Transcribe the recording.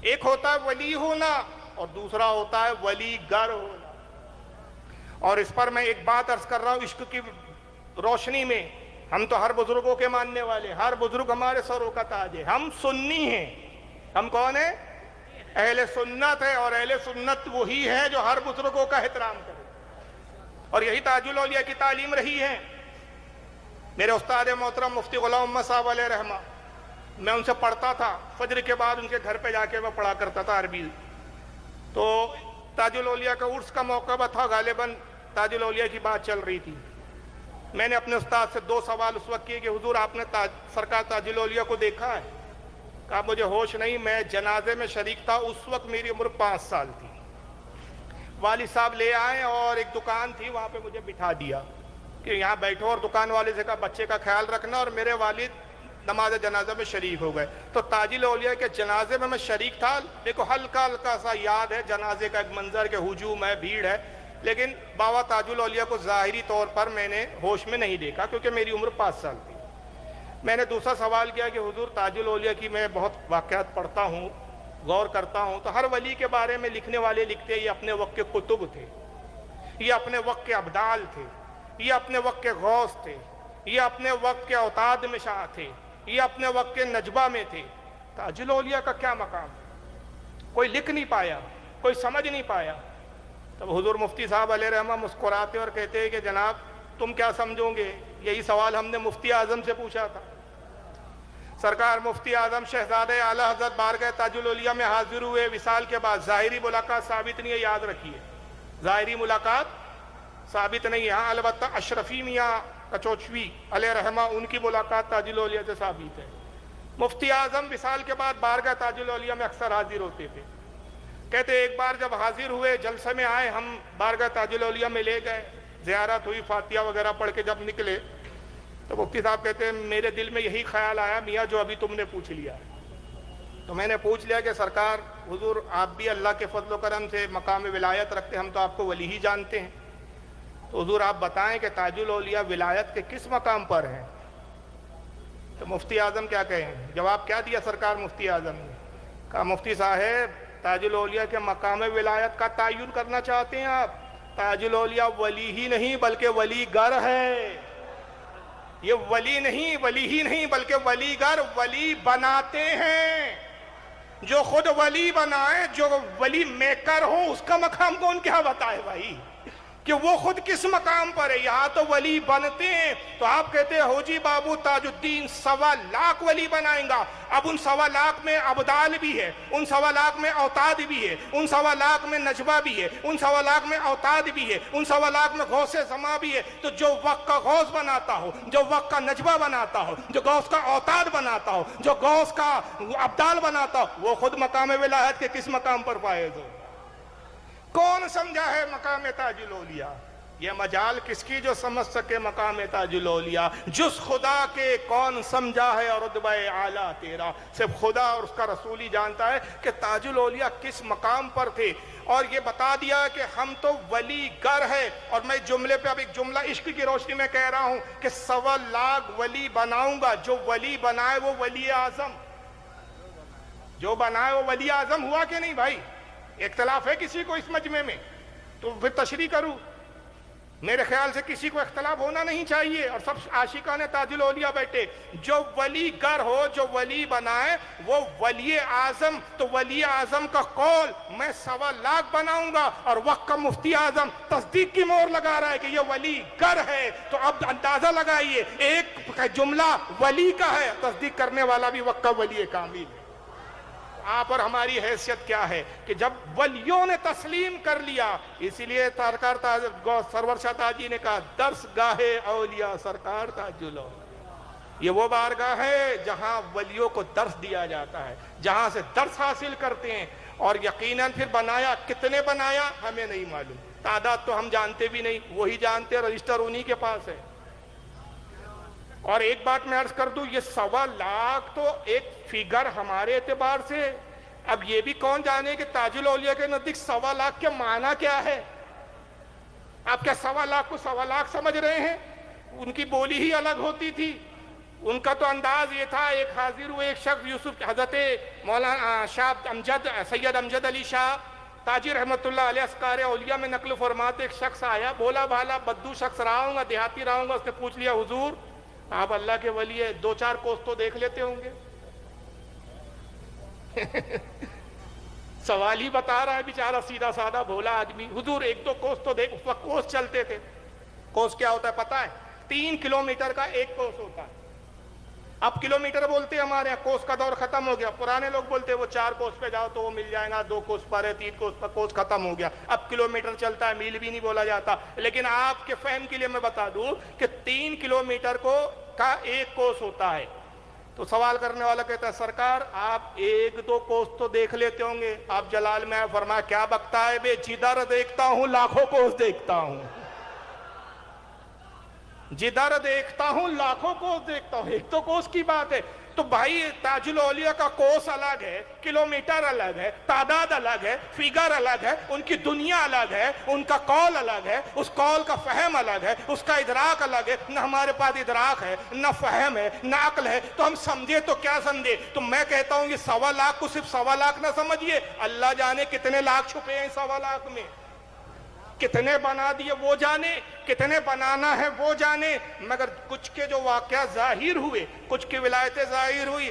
एक होता है वली होना और दूसरा होता है वली गर होना। और इस पर मैं एक बात अर्ज कर रहा हूं इश्क की रोशनी में। हम तो हर बुजुर्गों के मानने वाले, हर बुजुर्ग हमारे सरों का ताज है। हम सुन्नी हैं। हम कौन है? अहले सुन्नत है। और अहले सुन्नत वही है जो हर बुजुर्गों का एहतराम करे, और यही ताजुल औलिया की तालीम रही है। मेरे उस्ताद मोहतरम मुफ्ती गुलाम मोहम्मद साहब अलैहि रहमा, मैं उनसे पढ़ता था, फजर के बाद उनके घर पे जाके मैं पढ़ा करता था अरबी। तो ताजुल औलिया का उर्स का मौका था, गालिबन ताजुल औलिया की बात चल रही थी। मैंने अपने उस्ताद से 2 सवाल उस वक्त किए कि हुजूर आपने सरकार ताजुल औलिया को देखा है? कहा मुझे होश नहीं, मैं जनाजे में शरीक था, उस वक्त मेरी उम्र 5 साल थी। वालिद साहब ले आए और एक दुकान थी, वहां पे मुझे बिठा दिया कि यहाँ बैठो, और दुकान वाले से कहा बच्चे का ख्याल रखना। और मेरे वालिद नमाज जनाजा में शरीक हो गए। तो ताजुल औलिया के जनाजे में मैं शरीक था। देखो हल्का हल्का सा याद है जनाजे का एक मंजर के हुजूम है, भीड़ है, लेकिन बाबा ताजुल औलिया को ज़ाहिरी तौर पर मैंने होश में नहीं देखा क्योंकि मेरी उम्र 5 साल थी। मैंने दूसरा सवाल किया कि हुजूर ताजुल औलिया की मैं बहुत वाक़यात पढ़ता हूँ, गौर करता हूँ, तो हर वली के बारे में लिखने वाले लिखते ये अपने वक्त के कुतुब थे, ये अपने वक्त के अब्दाल थे, ये अपने वक्त के गौस थे, ये अपने वक्त के औताद में शाह थे, ये अपने वक्त के नजबा में थे। ताजुल औलिया का क्या मकाम? कोई लिख नहीं पाया, कोई समझ नहीं पाया। तब हुजूर मुफ्ती साहब अलैहि रहमा मुस्कुराते और कहते हैं कि जनाब तुम क्या समझोगे? यही सवाल हमने मुफ्ती आजम से पूछा था। सरकार मुफ्ती आजम शहजादे आला हजरत बारगाह ताजुल औलिया में हाजिर हुए विसाल के बाद। ज़ाहिरी मुलाकात साबित नहीं है, याद रखिए, ज़ाहिरी मुलाकात साबित नहीं है। हाँ अलबत्ता अशरफी मियाँ कचोचवी अलैहि रहमा उनकी मुलाकात ताजुल औलिया से साबित है। मुफ्ती आजम विसाल के बाद बारगाह ताजुल औलिया में अक्सर हाजिर होते थे। कहते एक बार जब हाजिर हुए, जलसे में आए, हम बारगाह ताजुल औलिया में ले गए, ज़ियारत हुई, फातिहा वगैरह पढ़ के जब निकले तो मुफ्ती साहब कहते हैं मेरे दिल में यही ख्याल आया मियाँ जो अभी तुमने पूछ लिया। तो मैंने पूछ लिया कि सरकार हुजूर आप भी अल्लाह के फजल करम से मकाम विलायत रखते, हम तो आपको वली ही जानते हैं, तो हुजूर आप बताएं कि ताजुल औलिया विलायत के किस मकाम पर हैं? तो मुफ्ती आजम क्या कहें? जवाब क्या दिया सरकार मुफ्ती आजम ने? कहा मुफ्ती साहब ताजुल औलिया के मकाम विलायत का तयन करना चाहते हैं आप? ताजुल औलिया वली ही नहीं बल्कि वलीगर है। ये वली नहीं, वली ही नहीं बल्कि वलीगर, वली बनाते हैं। जो खुद वली बनाए, जो वली मेकर हो, उसका मकाम कौन क्या बताए भाई कि वो खुद किस मकाम पर है? यहाँ तो वली बनते हैं। तो आप कहते हैं हो जी बाबू ताजुद्दीन 1.25 लाख वली बनाएगा। अब उन 1.25 लाख में अब्दाल भी है, उन 1.25 लाख में औताद भी है, उन 1.25 लाख में नजबा भी है, उन 1.25 लाख में औताद भी है, उन 1.25 लाख में गौसे समा भी है। तो जो वक्त का गौस बनाता हो, जो वक्त का नजबा बनाता हो, जो गौस का औताद बनाता हो, जो गौस का अब्दाल बनाता हो, वो खुद मकाम विलायत के किस मकाम पर फायज हो? कौन समझा है मकाम ताजुल औलिया? ये मजाल किसकी जो समझ सके मकाम ताजुल औलिया? जुस खुदा के कौन समझा है और रुतबा आला तेरा? सिर्फ खुदा और उसका रसूल ही जानता है कि ताजुल औलिया किस मकाम पर थे। और ये बता दिया कि हम तो वली गर है। और मैं जुमले पे अब एक जुमला इश्क की रोशनी में कह रहा हूं कि 1.25 लाख वली बनाऊंगा। जो वली बनाए वो वली आजम, जो बनाए वो वली आजम हुआ कि नहीं भाई? इख्तलाफ है किसी को इस मजमे में? तो फिर तशरीह करूं। मेरे ख्याल से किसी को इख्तलाफ होना नहीं चाहिए। और सब आशिकाने ताजुल औलिया बैठे। जो वली गर हो, जो वली बनाए वो वली आजम। तो वली आजम का कौल मैं 1.25 लाख बनाऊंगा, और वक्त का मुफ्ती आजम तस्दीक की मोहर लगा रहा है कि ये वली गर है। तो अब अंदाजा लगाइए, एक जुमला वली का है, तस्दीक करने वाला भी वक्त का वली कामिल है। आप और हमारी हैसियत क्या है कि जब वलियों ने तस्लीम कर लिया। इसीलिए सरकार सरवर शाह ताजी ने कहा दर्स गाहे औलिया सरकार ताजुल औलिया। ये वो बारगाह है जहां वलियों को दर्स दिया जाता है, जहां से दर्स हासिल करते हैं। और यकीनन फिर बनाया, कितने बनाया हमें नहीं मालूम, तादाद तो हम जानते भी नहीं, वही जानते हैं, रजिस्टर उन्हीं के पास है। और एक बात मैं अर्ज कर दूं, ये 1.25 लाख तो एक फिगर हमारे एतबार से। अब ये भी कौन जाने कि ताजुल औलिया के नजदीक 1.25 लाख के माना क्या है? आप क्या 1.25 लाख को 1.25 लाख समझ रहे हैं? उनकी बोली ही अलग होती थी। उनका तो अंदाज ये था, एक हाजिर हुए एक शख्स यूसुफ हजरत मौलाना शाह अमजद सैयद अमजद अली शाह ताजी रहमतुल्लाह अलैह अस्कार औलिया में नकल फरमाते, एक शख्स आया, भोला भाला बद्दू शख्स रहा हूँगा, देहाती रहा हूँगा। उसने पूछ लिया, हुजूर आप अल्लाह के वली है, 2-4 कोस तो देख लेते होंगे। सवाल ही बता रहा है बेचारा, सीधा साधा भोला आदमी। हुजूर 1-2 कोस तो देख। उस वक्त कोस चलते थे। कोस क्या होता है पता है? 3 किलोमीटर का एक कोस होता है। अब किलोमीटर बोलते हैं हमारे यहाँ, कोस का दौर खत्म हो गया। पुराने लोग बोलते हैं वो 4 कोस पे जाओ तो वो मिल जाएगा, 2 कोस पर है, 3 कोस पर, कोस खत्म हो गया। अब किलोमीटर चलता है, मील भी नहीं बोला जाता। लेकिन आपके फहम के लिए मैं बता दूं कि 3 किलोमीटर का एक कोस होता है। तो सवाल करने वाला कहता है, सरकार आप 1-2 कोस तो देख लेते होंगे। आप जलाल में फरमाया, क्या बकता है बे, जिधर देखता हूं लाखों कोस देखता हूं, जिधर देखता हूं लाखों कोस देखता हूं। 1-2 कोस की बात है। तो भाई ताजुल औलिया का कोस अलग है, किलोमीटर अलग है, तादाद अलग है, फिगर अलग है, उनकी दुनिया अलग है, उनका कौल अलग है, उस कौल का फहम अलग है, उसका इदराक अलग है। न हमारे पास इदराक है, न फहम है, न अक्ल है, तो हम समझे तो क्या समझे। तो मैं कहता हूं ये 1.25 लाख को सिर्फ 1.25 लाख ना समझिए, अल्लाह जाने कितने लाख छुपे हैं 1.25 लाख में। कितने बना दिए वो जाने, कितने बनाना है वो जाने। मगर कुछ के जो वाकया जाहिर हुए, कुछ की विलायतें जाहिर हुई,